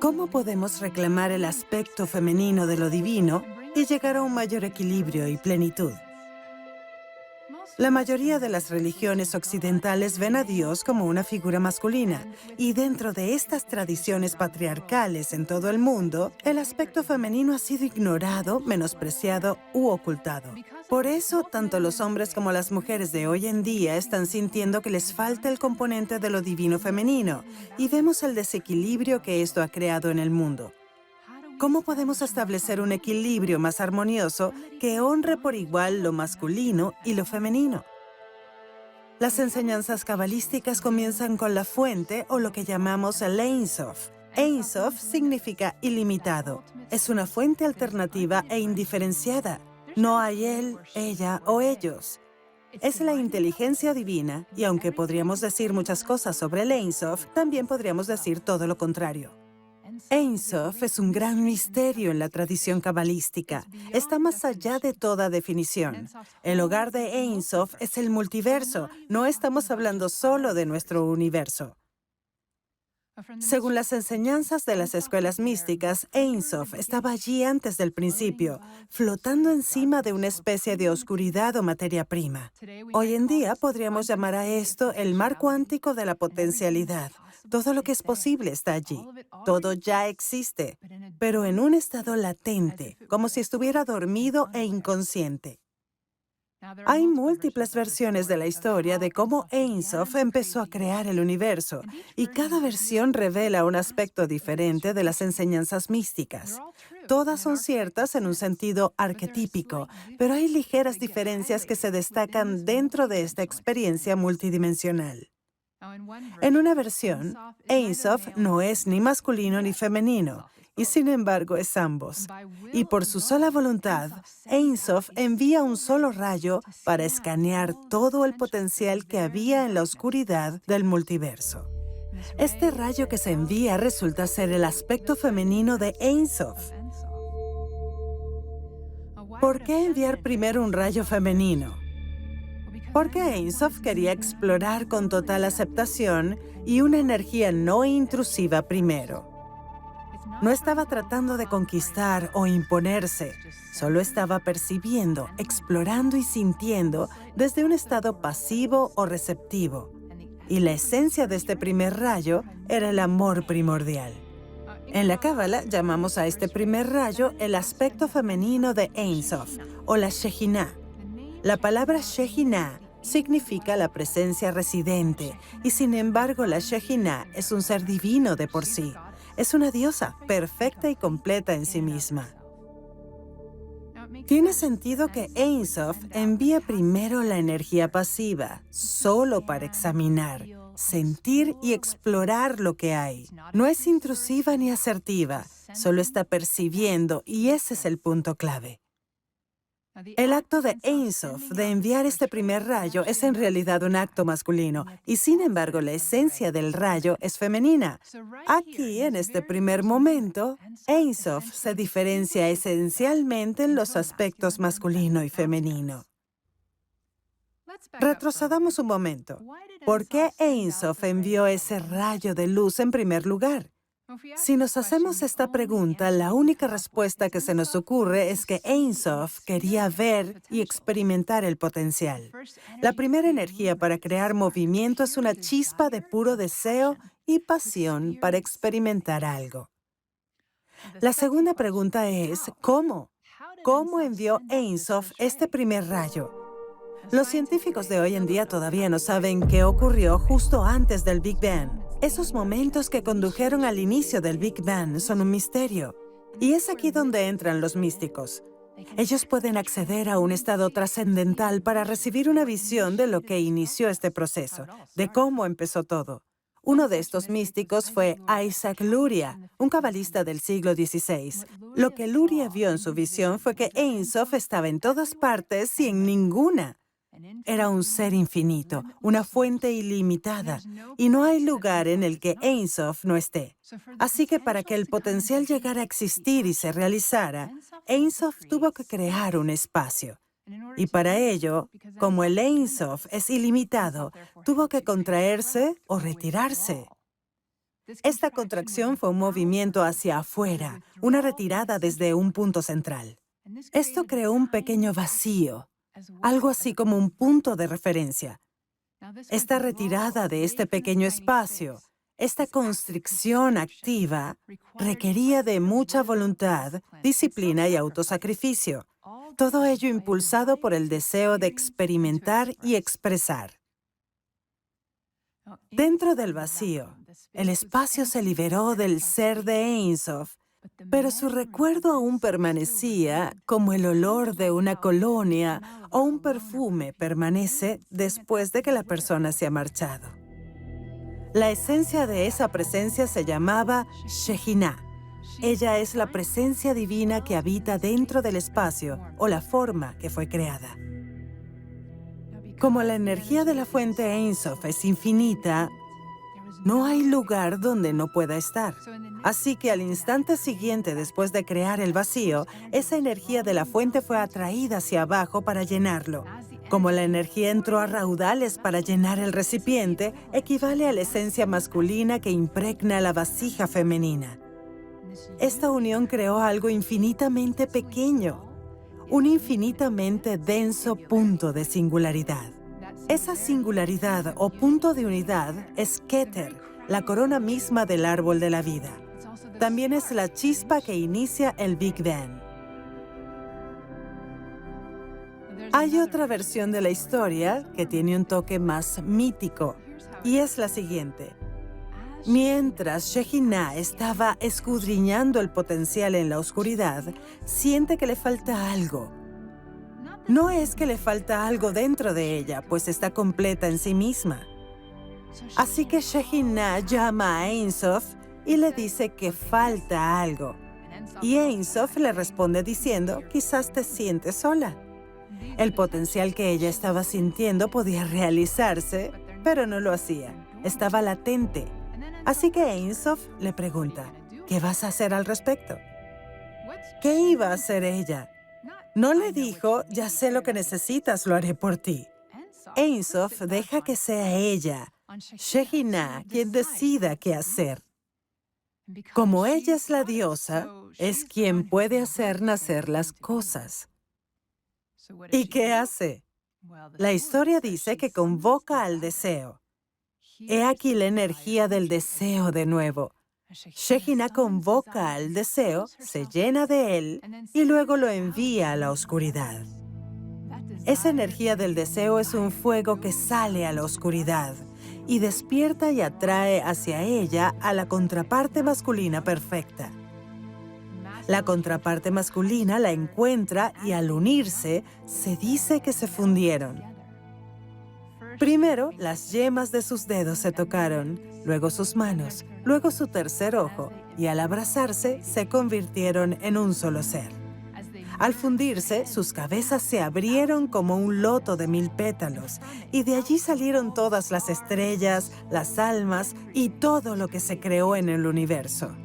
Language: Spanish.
¿Cómo podemos reclamar el aspecto femenino de lo divino y llegar a un mayor equilibrio y plenitud? La mayoría de las religiones occidentales ven a Dios como una figura masculina, y dentro de estas tradiciones patriarcales en todo el mundo, el aspecto femenino ha sido ignorado, menospreciado u ocultado. Por eso, tanto los hombres como las mujeres de hoy en día están sintiendo que les falta el componente de lo divino femenino, y vemos el desequilibrio que esto ha creado en el mundo. ¿Cómo podemos establecer un equilibrio más armonioso que honre por igual lo masculino y lo femenino? Las enseñanzas cabalísticas comienzan con la fuente o lo que llamamos el Ein Sof. Ein Sof significa ilimitado. Es una fuente alternativa e indiferenciada. No hay él, ella o ellos. Es la inteligencia divina, y aunque podríamos decir muchas cosas sobre el Ein Sof, también podríamos decir todo lo contrario. Ein Sof es un gran misterio en la tradición cabalística. Está más allá de toda definición. El hogar de Ein Sof es el multiverso. No estamos hablando solo de nuestro universo. Según las enseñanzas de las escuelas místicas, Ein Sof estaba allí antes del principio, flotando encima de una especie de oscuridad o materia prima. Hoy en día podríamos llamar a esto el mar cuántico de la potencialidad. Todo lo que es posible está allí. Todo ya existe, pero en un estado latente, como si estuviera dormido e inconsciente. Hay múltiples versiones de la historia de cómo Ein Sof empezó a crear el universo, y cada versión revela un aspecto diferente de las enseñanzas místicas. Todas son ciertas en un sentido arquetípico, pero hay ligeras diferencias que se destacan dentro de esta experiencia multidimensional. En una versión, Ein Sof no es ni masculino ni femenino, y sin embargo es ambos. Y por su sola voluntad, Ein Sof envía un solo rayo para escanear todo el potencial que había en la oscuridad del multiverso. Este rayo que se envía resulta ser el aspecto femenino de Ein Sof. ¿Por qué enviar primero un rayo femenino? Porque Ein Sof quería explorar con total aceptación y una energía no intrusiva primero. No estaba tratando de conquistar o imponerse, solo estaba percibiendo, explorando y sintiendo desde un estado pasivo o receptivo. Y la esencia de este primer rayo era el amor primordial. En la Cábala llamamos a este primer rayo el aspecto femenino de Ein Sof, o la Shejinah. La palabra Shejinah significa la presencia residente, y sin embargo la Shejinah es un ser divino de por sí. Es una diosa perfecta y completa en sí misma. Tiene sentido que Ein Sof envía primero la energía pasiva, solo para examinar, sentir y explorar lo que hay. No es intrusiva ni asertiva, solo está percibiendo, y ese es el punto clave. El acto de Ein Sof de enviar este primer rayo es en realidad un acto masculino, y sin embargo la esencia del rayo es femenina. Aquí, en este primer momento, Ein Sof se diferencia esencialmente en los aspectos masculino y femenino. Retrocedamos un momento. ¿Por qué Ein Sof envió ese rayo de luz en primer lugar? Si nos hacemos esta pregunta, la única respuesta que se nos ocurre es que Ein Sof quería ver y experimentar el potencial. La primera energía para crear movimiento es una chispa de puro deseo y pasión para experimentar algo. La segunda pregunta es, ¿cómo? ¿Cómo envió Ein Sof este primer rayo? Los científicos de hoy en día todavía no saben qué ocurrió justo antes del Big Bang. Esos momentos que condujeron al inicio del Big Bang son un misterio. Y es aquí donde entran los místicos. Ellos pueden acceder a un estado trascendental para recibir una visión de lo que inició este proceso, de cómo empezó todo. Uno de estos místicos fue Isaac Luria, un cabalista del siglo XVI. Lo que Luria vio en su visión fue que Ein Sof estaba en todas partes y en ninguna. Era un ser infinito, una fuente ilimitada, y no hay lugar en el que Ein Sof no esté. Así que para que el potencial llegara a existir y se realizara, Ein Sof tuvo que crear un espacio. Y para ello, como el Ein Sof es ilimitado, tuvo que contraerse o retirarse. Esta contracción fue un movimiento hacia afuera, una retirada desde un punto central. Esto creó un pequeño vacío, algo así como un punto de referencia. Esta retirada de este pequeño espacio, esta constricción activa, requería de mucha voluntad, disciplina y autosacrificio. Todo ello impulsado por el deseo de experimentar y expresar. Dentro del vacío, el espacio se liberó del ser de Ein Sof, pero su recuerdo aún permanecía, como el olor de una colonia o un perfume permanece después de que la persona se ha marchado. La esencia de esa presencia se llamaba Shejinah. Ella es la presencia divina que habita dentro del espacio o la forma que fue creada. Como la energía de la fuente Ein Sof es infinita, no hay lugar donde no pueda estar. Así que al instante siguiente después de crear el vacío, esa energía de la fuente fue atraída hacia abajo para llenarlo. Como la energía entró a raudales para llenar el recipiente, equivale a la esencia masculina que impregna la vasija femenina. Esta unión creó algo infinitamente pequeño, un infinitamente denso punto de singularidad. Esa singularidad o punto de unidad es Keter, la corona misma del árbol de la vida. También es la chispa que inicia el Big Bang. Hay otra versión de la historia que tiene un toque más mítico, y es la siguiente. Mientras Shejinah estaba escudriñando el potencial en la oscuridad, siente que le falta algo. No es que le falta algo dentro de ella, pues está completa en sí misma. Así que Shejinah llama a Ein Sof y le dice que falta algo. Y Ein Sof le responde diciendo, quizás te sientes sola. El potencial que ella estaba sintiendo podía realizarse, pero no lo hacía. Estaba latente. Así que Ein Sof le pregunta, ¿qué vas a hacer al respecto? ¿Qué iba a hacer ella? No le dijo, ya sé lo que necesitas, lo haré por ti. Ein Sof deja que sea ella, Shejinah, quien decida qué hacer. Como ella es la diosa, es quien puede hacer nacer las cosas. ¿Y qué hace? La historia dice que convoca al deseo. He aquí la energía del deseo de nuevo. Shejinah convoca al deseo, se llena de él y luego lo envía a la oscuridad. Esa energía del deseo es un fuego que sale a la oscuridad y despierta y atrae hacia ella a la contraparte masculina perfecta. La contraparte masculina la encuentra y al unirse, se dice que se fundieron. Primero, las yemas de sus dedos se tocaron, luego sus manos, luego su tercer ojo, y al abrazarse, se convirtieron en un solo ser. Al fundirse, sus cabezas se abrieron como un loto de 1000 pétalos, y de allí salieron todas las estrellas, las almas y todo lo que se creó en el universo.